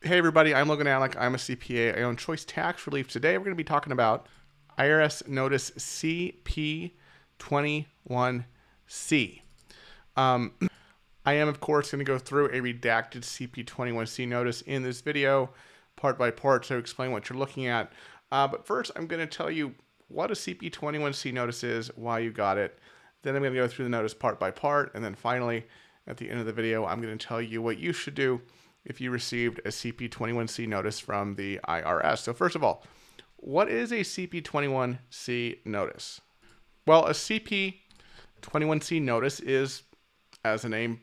Hey everybody, I'm Logan Alec. I'm a CPA. I own Choice Tax Relief. Today we're going to be talking about IRS Notice CP21C. I am, of course, going to go through a redacted CP21C notice in this video, part by part, to explain what you're looking at. But first, I'm going to tell you what a CP21C notice is, why you got it. Then I'm going to go through the notice part by part. And then finally, at the end of the video, I'm going to tell you what you should do if you received a CP21C notice from the IRS. So first of all, what is a CP21C notice? Well, a CP21C notice is, as the name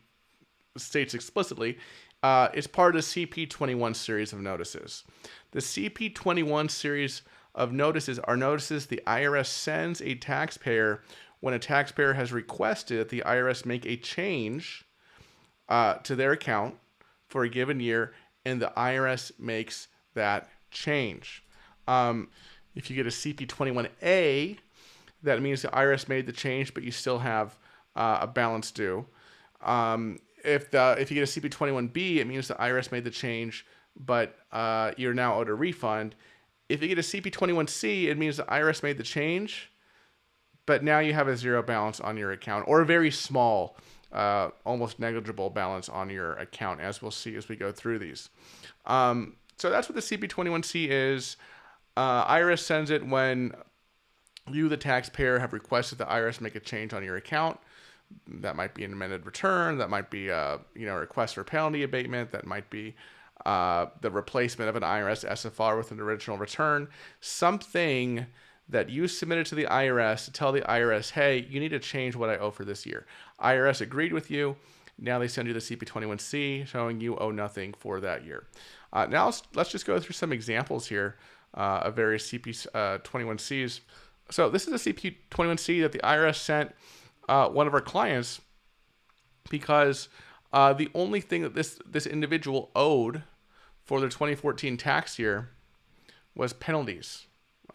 states explicitly, it's part of the CP21 series of notices. The CP21 series of notices are notices the IRS sends a taxpayer when a taxpayer has requested that the IRS make a change to their account for a given year, and the IRS makes that change. If you get a CP21A, that means the IRS made the change, but you still have a balance due. If you get a CP21B, it means the IRS made the change, but you're now owed a refund. If you get a CP21C, it means the IRS made the change, but now you have a zero balance on your account, or a very small, almost negligible balance on your account, as we'll see as we go through these. So that's what the CP21C is. IRS sends it when you, the taxpayer, have requested the IRS make a change on your account. That might be an amended return. That might be a request for penalty abatement. That might be the replacement of an IRS SFR with an original return. Something that you submitted to the IRS to tell the IRS, hey, you need to change what I owe for this year. IRS agreed with you. Now they send you the CP21C showing you owe nothing for that year. Now let's just go through some examples here of various CP21Cs. So this is a CP21C that the IRS sent one of our clients because the only thing that this individual owed for their 2014 tax year was penalties.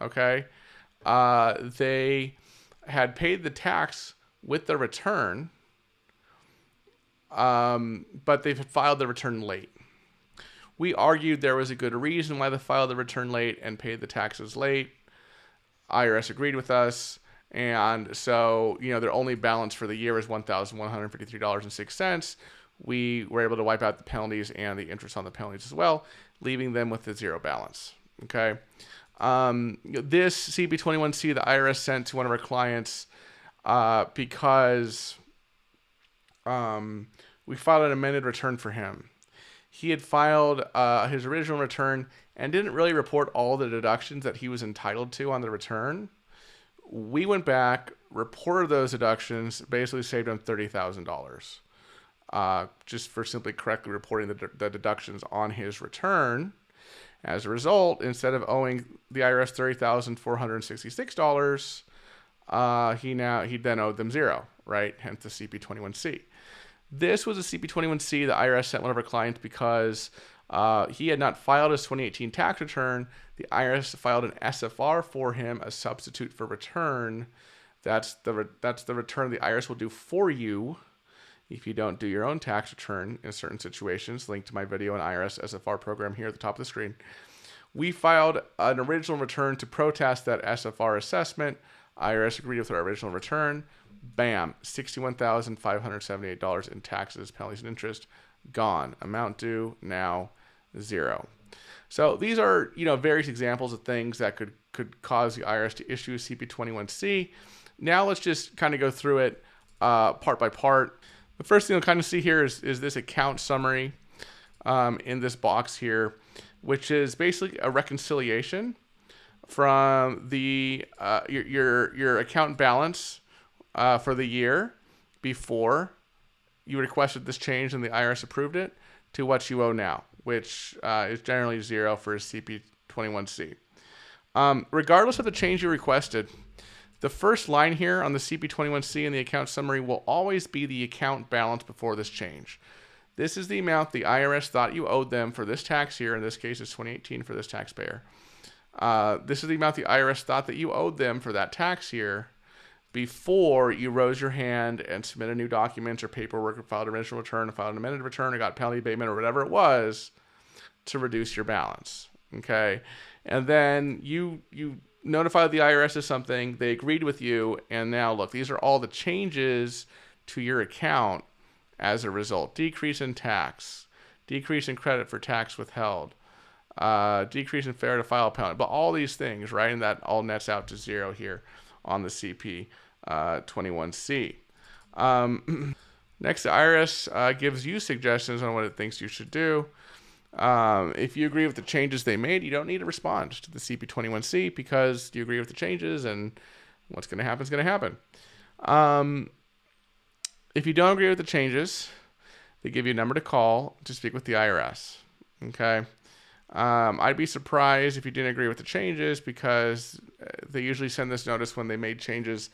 Okay, they had paid the tax with the return, but they filed the return late. We argued there was a good reason why they filed the return late and paid the taxes late. IRS agreed with us. And so, their only balance for the year is $1,153.06. We were able to wipe out the penalties and the interest on the penalties as well, leaving them with a zero balance. Okay. This CP21C, the IRS sent to one of our clients because we filed an amended return for him. He had filed his original return and didn't really report all the deductions that he was entitled to on the return. We went back, reported those deductions, basically saved him $30,000 just for simply correctly reporting the deductions on his return. As a result, instead of owing the IRS $30,466, he then owed them zero, right? Hence the CP21C. This was a CP21C the IRS sent one of our clients because he had not filed his 2018 tax return. The IRS filed an SFR for him, a substitute for return. That's the return the IRS will do for you if you don't do your own tax return in certain situations. Link to my video on IRS SFR program here at the top of the screen. We filed an original return to protest that SFR assessment. IRS agreed with our original return. Bam, $61,578 in taxes, penalties, and interest gone. Amount due now zero. So these are various examples of things that could cause the IRS to issue a CP21C. Now let's just kind of go through it part by part. The first thing you'll kind of see here is this account summary in this box here, which is basically a reconciliation from the your account balance for the year before you requested this change and the IRS approved it to what you owe now, which is generally zero for a CP21C. Regardless of the change you requested, the first line here on the CP21C in the account summary will always be the account balance before this change. This is the amount the IRS thought you owed them for this tax year. In this case, it's 2018 for this taxpayer. This is the amount the IRS thought that you owed them for that tax year before you rose your hand and submitted new documents or paperwork or filed an original return or filed an amended return or got penalty abatement or whatever it was to reduce your balance. Okay, and then you notified the IRS of something, they agreed with you, and now look, these are all the changes to your account as a result. Decrease in tax, decrease in credit for tax withheld, decrease in failure to file penalty, but all these things, right? And that all nets out to zero here on the CP21C. Next, the IRS gives you suggestions on what it thinks you should do. If you agree with the changes they made, you don't need to respond to the CP21C because you agree with the changes, and what's going to happen is going to happen. If you don't agree with the changes, they give you a number to call to speak with the IRS. Okay. I'd be surprised if you didn't agree with the changes because they usually send this notice when they made changes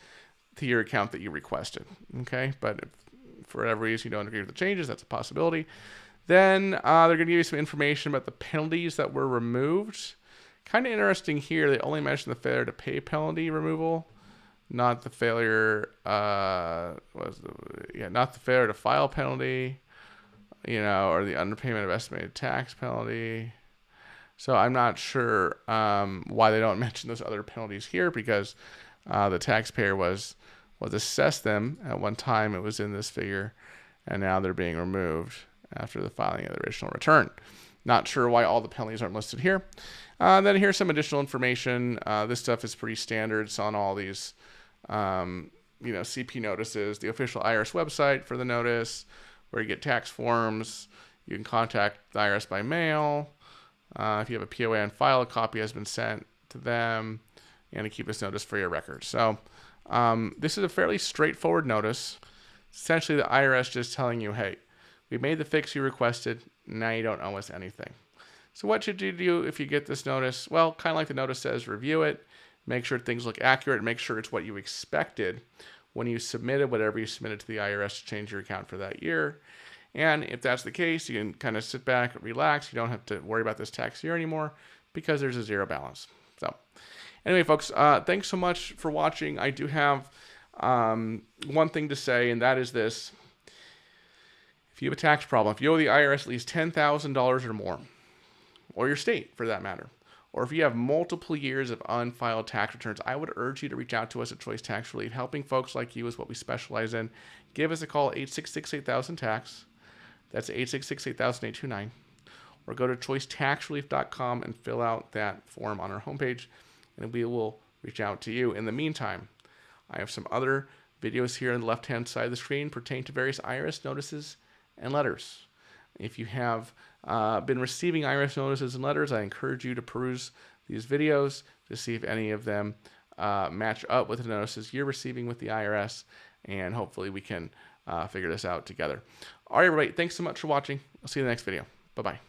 to your account that you requested. Okay. But if for whatever reason you don't agree with the changes, that's a possibility. Then they're going to give you some information about the penalties that were removed. Kind of interesting here, they only mention the failure to pay penalty removal, not the failure, not the failure to file penalty, or the underpayment of estimated tax penalty. So I'm not sure why they don't mention those other penalties here, because the taxpayer was assessed them at one time. It was in this figure, and now they're being removed after the filing of the original return. Not sure why all the penalties aren't listed here. Then here's some additional information. This stuff is pretty standard. It's on all these, CP notices. The official IRS website for the notice, where you get tax forms. You can contact the IRS by mail. If you have a POA on file, a copy has been sent to them, and to keep this notice for your record. So this is a fairly straightforward notice. Essentially, the IRS just telling you, hey, we made the fix you requested. Now you don't owe us anything. So what should you do if you get this notice? Well, kind of like the notice says, review it, make sure things look accurate, make sure it's what you expected when you submitted whatever you submitted to the IRS to change your account for that year. And if that's the case, you can kind of sit back, relax. You don't have to worry about this tax year anymore because there's a zero balance. So anyway, folks, thanks so much for watching. I do have one thing to say, and that is this. If you have a tax problem, if you owe the IRS at least $10,000 or more, or your state for that matter, or if you have multiple years of unfiled tax returns, I would urge you to reach out to us at Choice Tax Relief. Helping folks like you is what we specialize in. Give us a call, 866-8000-TAX. That's 866-8000-829. Or go to choicetaxrelief.com and fill out that form on our homepage, and we will reach out to you. In the meantime, I have some other videos here on the left-hand side of the screen pertaining to various IRS notices and letters. If you have been receiving IRS notices and letters, I encourage you to peruse these videos to see if any of them match up with the notices you're receiving with the IRS, and hopefully we can figure this out together. All right, everybody, thanks so much for watching. I'll see you in the next video. Bye-bye.